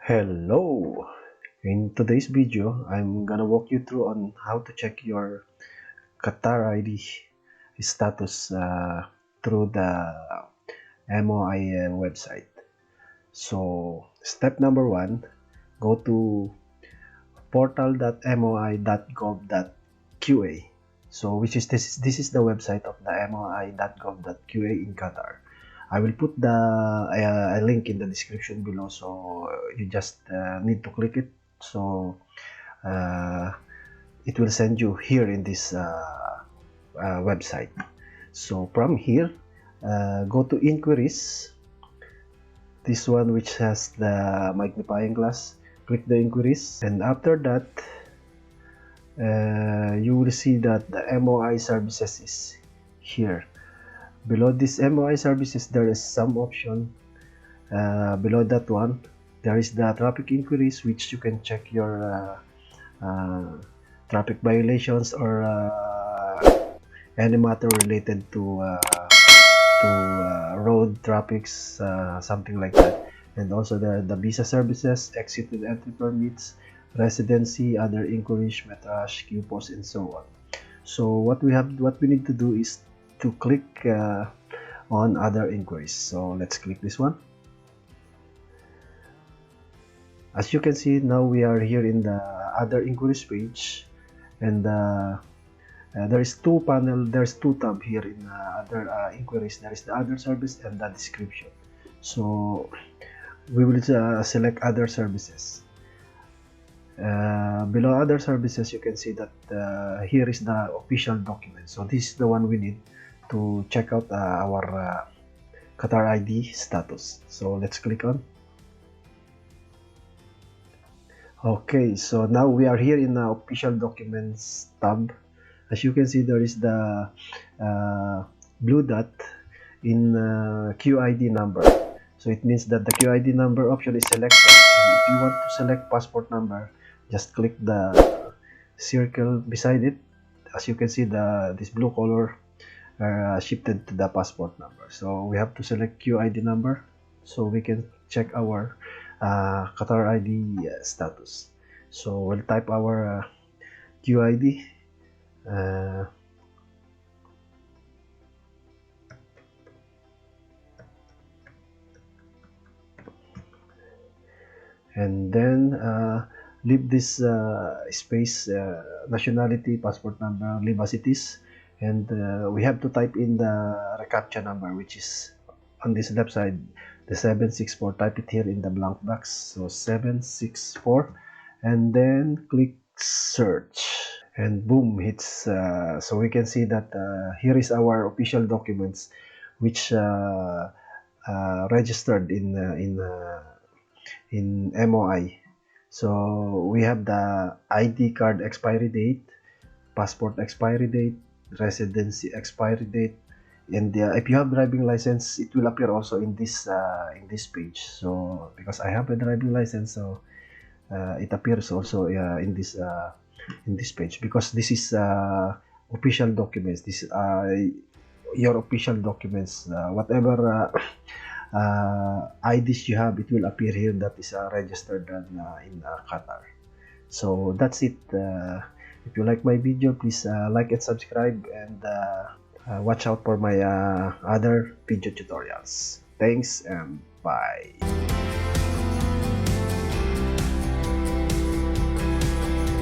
Hello! In today's video, I'm gonna walk you through on how to check your Qatar ID status through the MOI website. So, step number one, go to portal.moi.gov.qa. So, which is this is the website of the moi.gov.qa in Qatar. I will put the a link in the description below, so you just need to click it. So uh, it will send you here in this website. So from here, go to inquiries. This one which has the magnifying glass. Click the inquiries, and after that, you will see that the MOI services is here. Below this MOI services, there is some option. Below that one, there is the traffic inquiries, which you can check your traffic violations or any matter related to road traffics, something like that. And also the visa services, exit and entry permits, residency, other inquiries, metrage, queue post, and so on. So what we need to do is to click on other inquiries. So let's click this one. As you can see, now we are here in the other inquiries page, and there's two tabs here in other inquiries. There is the other service and the description. So we will select other services. Below other services, you can see that here is the official document. So this is the one we need to check out our Qatar ID status. So let's click on. Okay, so now we are here in the official documents tab. As you can see, there is the blue dot in QID number. So it means that the QID number option is selected. And if you want to select passport number, just click the circle beside it. As you can see, this blue color are shifted to the passport number. So we have to select QID number so we can check our Qatar ID status. So we'll type our QID. And then leave this space, nationality, passport number, leave as it is, and we have to type in the reCAPTCHA number, which is on this left side, the 764. Type it here in the blank box. So 764, and then click search, and boom, hits. So we can see that here is our official documents, which registered in MOI. So we have the ID card expiry date, passport expiry date, residency expiry date, and if you have driving license, it will appear also in this page. So because I have a driving license, so it appears also in this page, because this is official documents. This your official documents, whatever IDs you have, it will appear here that is registered in Qatar. So that's it. If you like my video, please like and subscribe, and watch out for my other video tutorials. Thanks and bye.